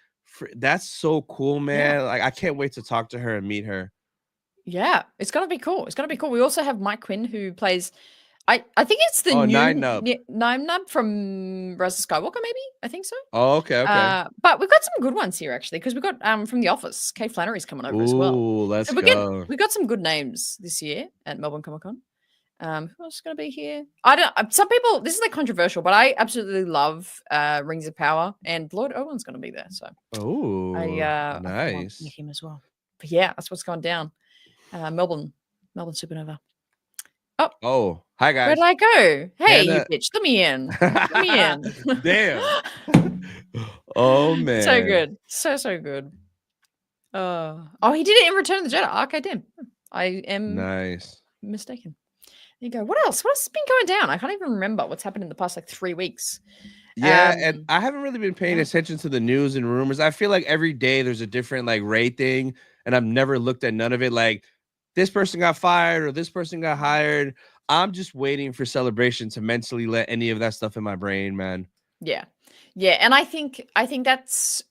that's so cool, man. Like I can't wait to talk to her and meet her. Yeah, it's gonna be cool. It's gonna be cool. We also have Mike Quinn who plays. I think it's the new Nine Nub from Rise of Skywalker, maybe. I think so. Oh, okay. But we've got some good ones here actually, because we've got from The Office, Kay Flannery's coming over as well. Let's go. We got some good names this year at Melbourne Comic Con. Who else is going to be here? I don't. Some people. This is like controversial, but I absolutely love Rings of Power, and Lloyd Owen's going to be there. So, nice. I want to meet him as well. But yeah, that's what's going down. Melbourne Supernova. Oh, hi guys. Where'd I go? Hey, you bitch! Let me in. Let me in. Damn. Oh man. So good. So good. Oh, he did it in Return of the Jedi. Okay, damn. I am mistaken. There you go. What else? What else has been going down? I can't even remember what's happened in the past like 3 weeks. Yeah, and I haven't really been paying attention to the news and rumors. I feel like every day there's a different like raid thing, and I've never looked at none of it. Like this person got fired or this person got hired. I'm just waiting for Celebration to mentally let any of that stuff in my brain, man. Yeah. And I think it's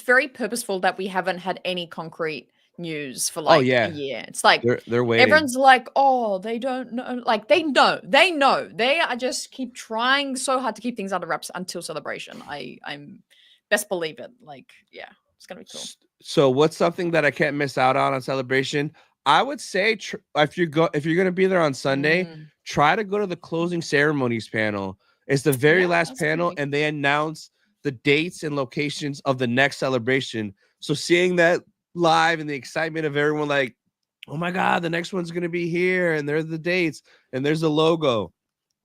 very purposeful that we haven't had any concrete news for like a year. It's like they're waiting. Everyone's like, oh, they don't know. Like they know. They are just keep trying so hard to keep things under wraps until Celebration. I'm best believe it. Like, yeah, it's gonna be cool. So what's something that I can't miss out on Celebration? I would say if you're gonna be there on Sunday, try to go to the closing ceremonies panel. It's the very last panel, and they announce the dates and locations of the next celebration. So seeing that live and the excitement of everyone, like, oh my god, the next one's gonna be here, and there's the dates, and there's the logo.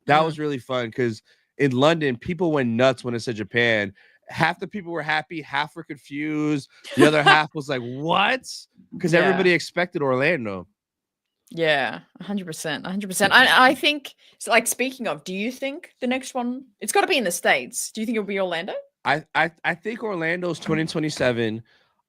That was really fun because in London, people went nuts when it said Japan. Half the people were happy, half were confused. The other half was like, what? Because everybody expected Orlando. Yeah, 100%. I think, so like, speaking of, do you think the next one, it's got to be in the States. Do you think it'll be Orlando? I think Orlando's 2027.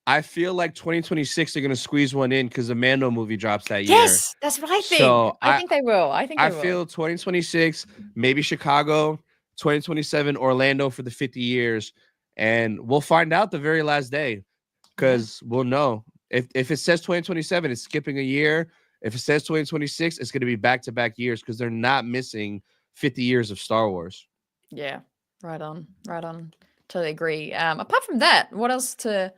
I feel like 2026 they're gonna squeeze one in because the Mando movie drops that year. Yes, that's what I think. So I think they will. I feel 2026, maybe Chicago, 2027 Orlando for the 50 years, and we'll find out the very last day because we'll know. If it says 2027, it's skipping a year. If it says 2026, it's going to be back-to-back years because they're not missing 50 years of Star Wars. Yeah, right on. Totally agree. Apart from that, what else to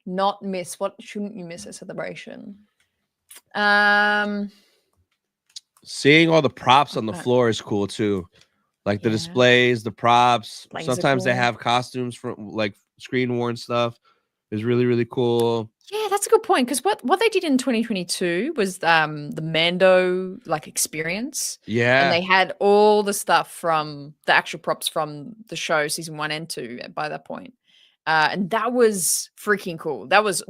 not miss? What shouldn't you miss at Celebration? Seeing all the props on the floor is cool too. Like the displays, the props. Sometimes they have costumes from like screen worn stuff. Is really, really cool. Yeah, that's a good point. Because what they did in 2022 was the Mando like experience. Yeah. And they had all the stuff from the actual props from the show season 1 and 2 by that point. And that was freaking cool. That was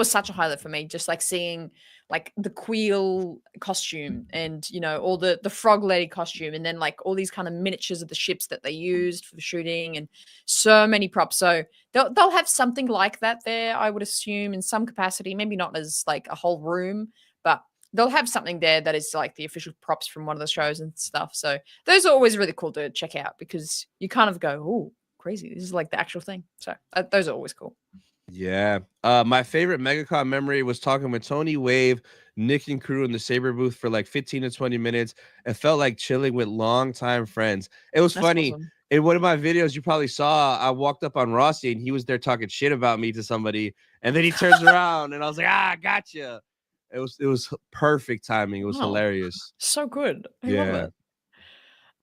such a highlight for me, just like seeing like the Queel costume and all the frog lady costume, and then like all these kind of miniatures of the ships that they used for the shooting, and so many props. So they'll have something like that there, I would assume, in some capacity, maybe not as like a whole room, but they'll have something there that is like the official props from one of the shows and stuff. So those are always really cool to check out, because you kind of go, oh, crazy, this is like the actual thing. So those are always cool. Yeah. My favorite MegaCon memory was talking with Tony, Wave, Nick, and crew in the Saber booth for like 15 to 20 minutes. It felt like chilling with longtime friends. It was funny. Awesome. In one of my videos you probably saw, I walked up on Rossi and he was there talking shit about me to somebody, and then he turns around and I was like, gotcha. It was perfect timing. It was hilarious. So good. I love it.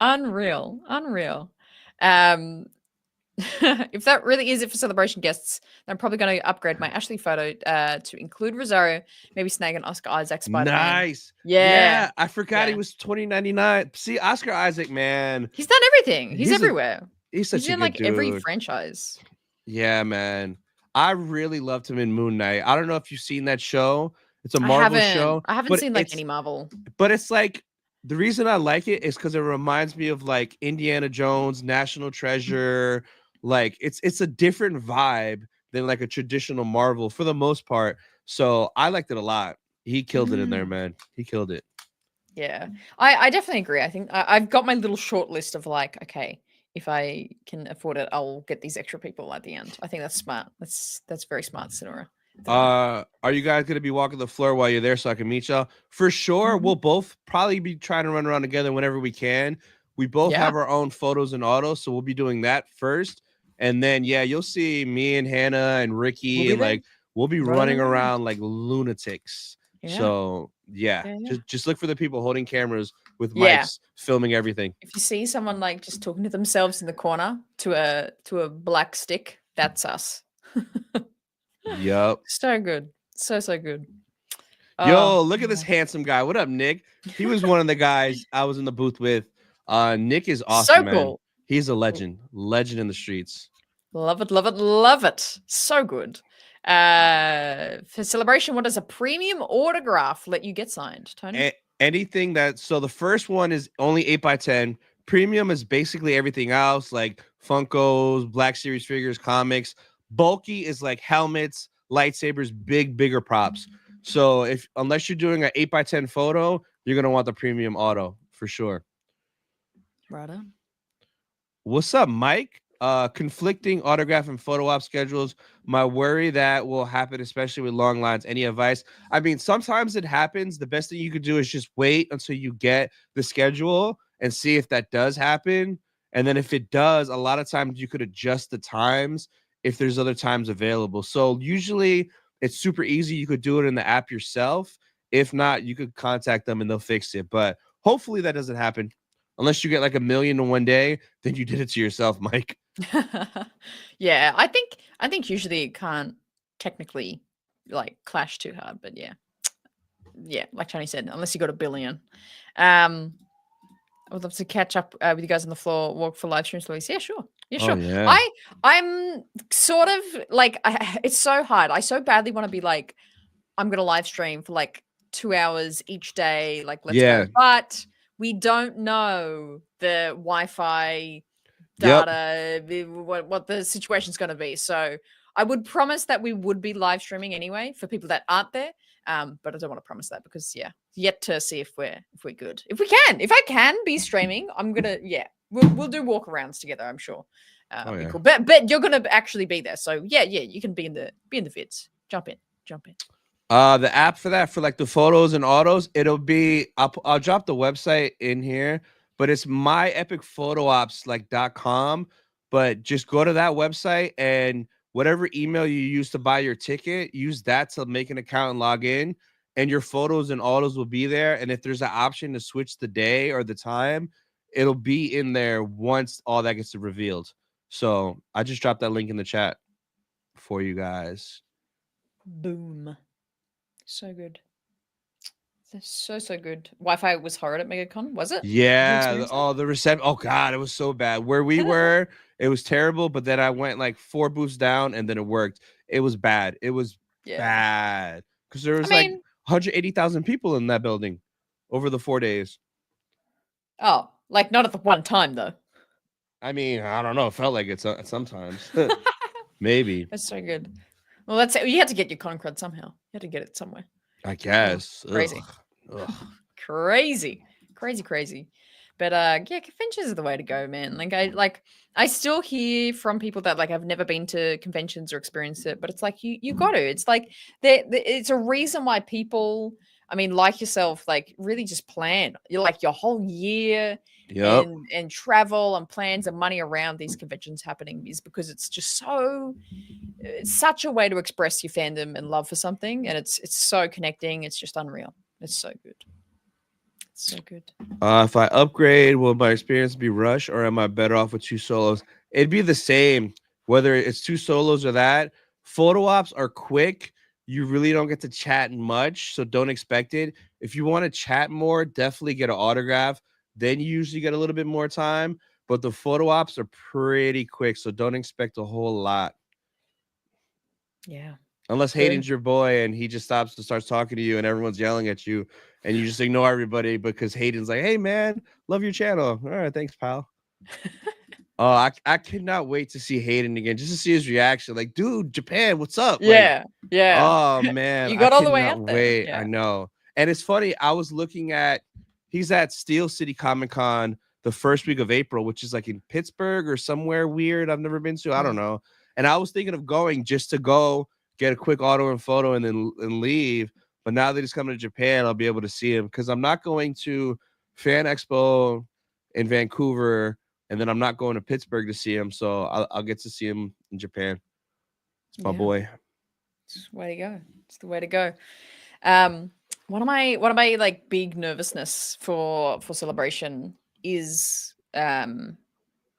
Unreal. If that really is it for celebration guests, then I'm probably going to upgrade my Ashley photo to include Rosario, maybe snag an Oscar Isaac Spider-Man. Nice. Yeah. I forgot he was $20.99. See, Oscar Isaac, man. He's done everything. He's everywhere. He's such a good dude. Every franchise. Yeah, man. I really loved him in Moon Knight. I don't know if you've seen that show. It's a Marvel show. I haven't seen like any Marvel. But it's like, the reason I like it is because it reminds me of like Indiana Jones, National Treasure. Like it's a different vibe than like a traditional Marvel for the most part. So I liked it a lot. He killed it in there, man. He killed it. Yeah, I definitely agree. I think I've got my little short list of like, okay, if I can afford it, I'll get these extra people at the end. I think that's smart. That's very smart, Sonora. Are you guys gonna be walking the floor while you're there so I can meet y'all? For sure. We'll both probably be trying to run around together whenever we can. We both have our own photos and autos, so we'll be doing that first. And then you'll see me and Hannah and Ricky, and like we'll be running around like lunatics. So just look for the people holding cameras with mics filming everything. If you see someone like just talking to themselves in the corner to a black stick, that's us. Yep. So good. So good. Yo, look at this handsome guy. What up, Nick? He was one of the guys I was in the booth with. Nick is awesome, man. Cool. He's a legend in the streets. Love it. So good. For celebration, what does a premium autograph let you get signed, Tony? Anything so the first one is only 8x10. Premium is basically everything else, like Funkos, Black Series figures, comics. Bulky is like helmets, lightsabers, bigger props. So unless you're doing an 8x10 photo, you're gonna want the premium auto for sure. Right on. What's up, Mike? Conflicting autograph and photo op schedules. My worry that will happen, especially with long lines. Any advice? I mean, sometimes it happens. The best thing you could do is just wait until you get the schedule and see if that does happen. And then if it does, a lot of times you could adjust the times if there's other times available. So usually it's super easy. You could do it in the app yourself. If not, you could contact them and they'll fix it. But hopefully that doesn't happen. Unless you get like 1 million in one day, then you did it to yourself, Mike. Yeah, I think usually it can't technically like clash too hard, but yeah, like Tony said, unless you got 1 billion. I would love to catch up with you guys on the floor, walk for live streams, Louise. Yeah, sure. Yeah, sure. Oh, yeah. I'm sort of like, it's so hard. I so badly want to be like, I'm gonna live stream for like 2 hours each day. Like, let's go. But we don't know the Wi-Fi data, what the situation's going to be. So I would promise that we would be live streaming anyway for people that aren't there. But I don't want to promise that because yet to see if we're good. If I can be streaming, I'm gonna we'll do walkarounds together. I'm sure. Be cool. But you're gonna actually be there. So you can be in the vids. Jump in. The app for that, for like the photos and autos, it'll be, I'll drop the website in here, but it's myepicphotoops.com. But just go to that website and whatever email you use to buy your ticket, use that to make an account and log in. and your photos and all those will be there. And if there's an option to switch the day or the time, it'll be in there once all that gets revealed. So I just dropped that link in the chat for you guys. Boom. So good. That's so good. Wi-Fi was horrid at MegaCon, was it? Yeah. The reception. Oh God, it was so bad. Where we were, it was terrible. But then I went like 4 booths down, and then it worked. It was bad. It was bad because there was like 180,000 people in that building over the 4 days. Oh, like not at the one time though. I mean, I don't know. It felt like it sometimes. Maybe. That's so good. Well, that's it. You had to get your con cred somehow. You had to get it somewhere. I guess. Crazy. Ugh. Crazy. But yeah, conventions are the way to go, man. Like I still hear from people that like have never been to conventions or experienced it, but it's like you got to. It's like it's a reason why people, I mean, like yourself, like really just plan your whole year and travel and plans and money around these conventions happening is because it's just it's such a way to express your fandom and love for something, and it's so connecting. It's just unreal. It's so good. So good. If I upgrade, will my experience be rushed, or am I better off with 2 solos? It'd be the same, whether it's 2 solos or that. Photo ops are quick. You really don't get to chat much, so don't expect it. If you want to chat more, definitely get an autograph. Then you usually get a little bit more time. But the photo ops are pretty quick, so don't expect a whole lot. Yeah. Unless Hayden's your boy and he just stops and starts talking to you and everyone's yelling at you and you just ignore everybody because Hayden's like, hey, man, love your channel. All right, thanks, pal. I cannot wait to see Hayden again, just to see his reaction. Like, dude, Japan, what's up? Yeah, like, yeah. Oh, man. You got all the way out there. Wait. Yeah. I know. And it's funny. I was looking at, he's at Steel City Comic-Con the first week of April, which is like in Pittsburgh or somewhere weird I've never been to. I don't know. And I was thinking of going just to go get a quick auto and photo and then leave. But now that he's coming to Japan, I'll be able to see him because I'm not going to Fan Expo in Vancouver, and then I'm not going to Pittsburgh to see him. So I'll get to see him in Japan. It's my boy. It's the way to go. It's the way to go. One of my like big nervousness for Celebration is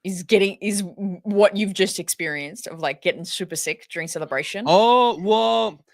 what you've just experienced of like getting super sick during Celebration. Oh, well,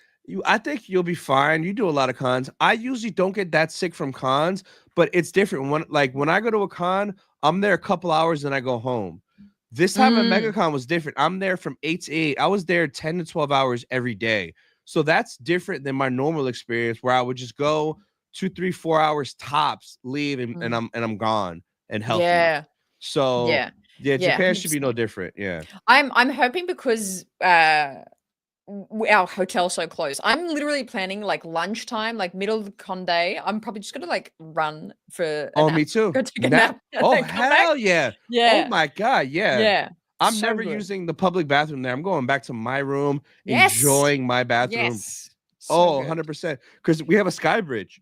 I think you'll be fine. You do a lot of cons. I usually don't get that sick from cons, but it's different. When I go to a con, I'm there a couple hours and I go home. This time at MegaCon was different. I'm there from 8 to 8. I was there 10 to 12 hours every day. So that's different than my normal experience where I would just go 2, 3, 4 hours tops, leave, and I'm gone and healthy. Yeah. So yeah, Japan should be no different. Yeah. I'm hoping because our hotel's so close. I'm literally planning like lunchtime, like middle of the con day. I'm probably just gonna like run for a nap. Me too. Go take a nap. Oh hell yeah. Yeah. Oh my god, yeah. Yeah. I'm so never using the public bathroom there. I'm going back to my room, enjoying my bathroom. Yes. So 100%. Because we have a sky bridge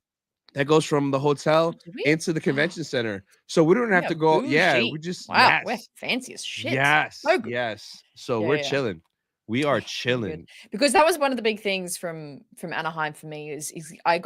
that goes from the hotel into the convention center. So we don't have to go. Bougie. Yeah, we just we're fancy as shit. Yes. So we're chilling. We are chilling. Because that was one of the big things from Anaheim for me is it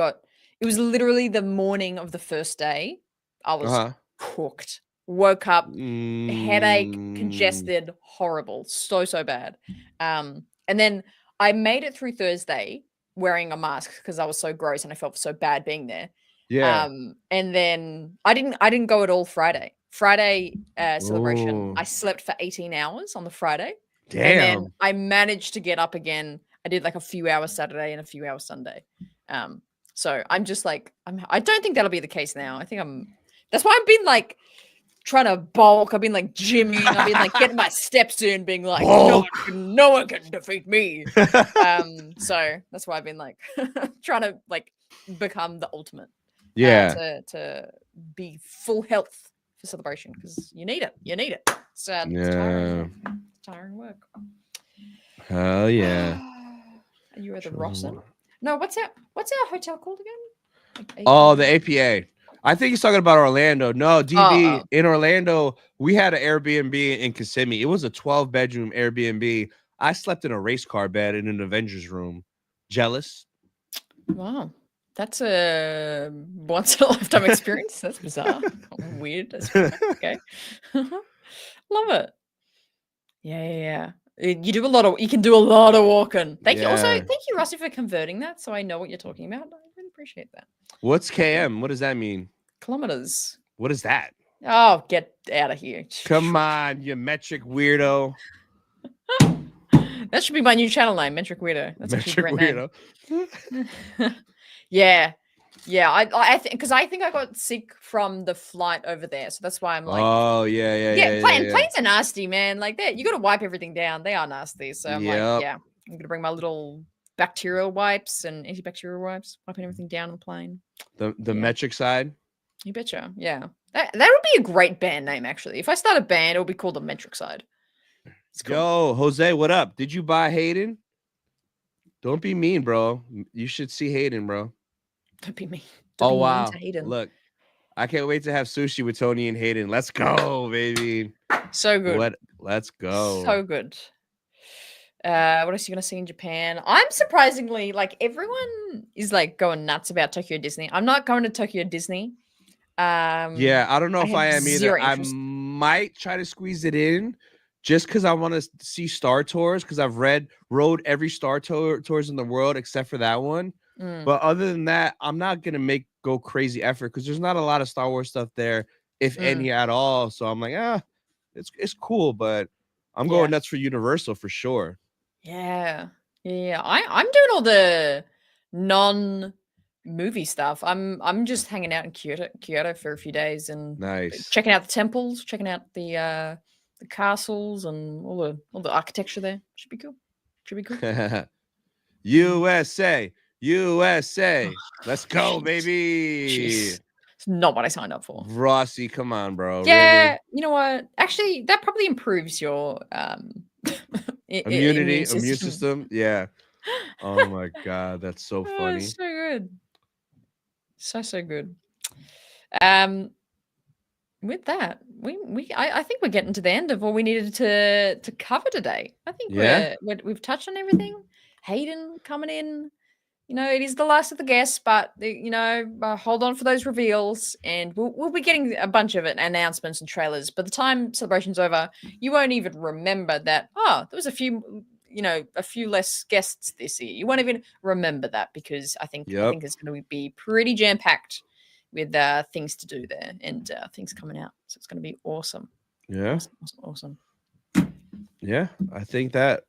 was literally the morning of the first day. I was cooked. Woke up, headache, congested, horrible, so bad. And then I made it through Thursday wearing a mask because I was so gross and I felt so bad being there. Yeah. And then I didn't go at all Friday. Celebration. I slept for 18 hours on the Friday. Damn. And then I managed to get up again. I did like a few hours Saturday and a few hours Sunday. So I'm just like, I don't think that'll be the case now. I think that's why I've been like trying to bulk. I've been like gymming. I've been like getting my steps in, being like, no one can defeat me. So that's why I've been like trying to like become the ultimate. Yeah. To be full health for Celebration because you need it. It's tiring work. Hell yeah. Are you at the Rossin? No, what's our hotel called again? Like the APA. I think he's talking about Orlando. No, DB in Orlando, we had an Airbnb in Kissimmee. It was a 12-bedroom Airbnb. I slept in a race car bed in an Avengers room. Jealous? Wow. That's a once in a lifetime experience. That's bizarre. Weird. That's okay. Love it. Yeah. You do a lot of. You can do a lot of walking. Thank you. Also, thank you, Rusty, for converting that, so I know what you're talking about. I really appreciate that. What's km? What does that mean? Kilometers. What is that? Oh, get out of here! Come on, you metric weirdo. That should be my new channel name, Metric Weirdo. That's metric actually a great weirdo. name. Yeah. I think because I think I got sick from the flight over there, so that's why I'm like, oh yeah. Planes are nasty, man. Like that, you got to wipe everything down. They are nasty, so I'm like, yeah, I'm gonna bring my little bacterial wipes and antibacterial wipes, wiping everything down on the plane. The metric side. You betcha. Yeah, that would be a great band name actually. If I start a band, it would be called the Metric Side. Cool. Yo, Jose, what up? Did you buy Hayden? Don't be mean, bro. You should see Hayden, bro. Don't be mean. Don't be mean to Hayden. Look, I can't wait to have sushi with Tony and Hayden. Let's go, baby. So good. Let's go. So good. What else are you gonna see in Japan? I'm surprisingly like everyone is like going nuts about Tokyo Disney. I'm not going to Tokyo Disney. Yeah, I don't know if I am either. I might try to squeeze it in just because I want to see Star Tours because I've rode every Star Tours in the world except for that one. But other than that, I'm not gonna go crazy effort because there's not a lot of Star Wars stuff there, if any at all. So I'm like, it's cool, but I'm going nuts for Universal for sure. Yeah. I'm doing all the non-movie stuff. I'm just hanging out in Kyoto for a few days and checking out the temples, checking out the castles and all the architecture there. Should be cool. USA. Let's go, baby. Jeez. It's not what I signed up for. Rossi, come on, bro. Yeah, really? You know what? Actually, that probably improves your immune system. Yeah. Oh my god, that's so funny. So good. So good. With that, I think we're getting to the end of what we needed to cover today. I think we've touched on everything. Hayden coming in. You know, it is the last of the guests, but hold on for those reveals, and we'll be getting a bunch of announcements and trailers. By the time Celebration's over, you won't even remember that. Oh, there was a few less guests this year. You won't even remember that because I think it's going to be pretty jam packed with things to do there and things coming out. So it's going to be awesome. Yeah, awesome. Yeah, I think that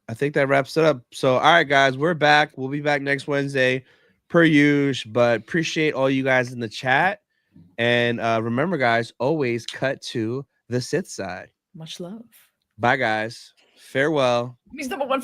wraps it up. So, all right, guys, we're back. We'll be back next Wednesday, per usual. But appreciate all you guys in the chat, and remember, guys, always cut to the Sith side. Much love. Bye, guys. Farewell. He's #1 fan.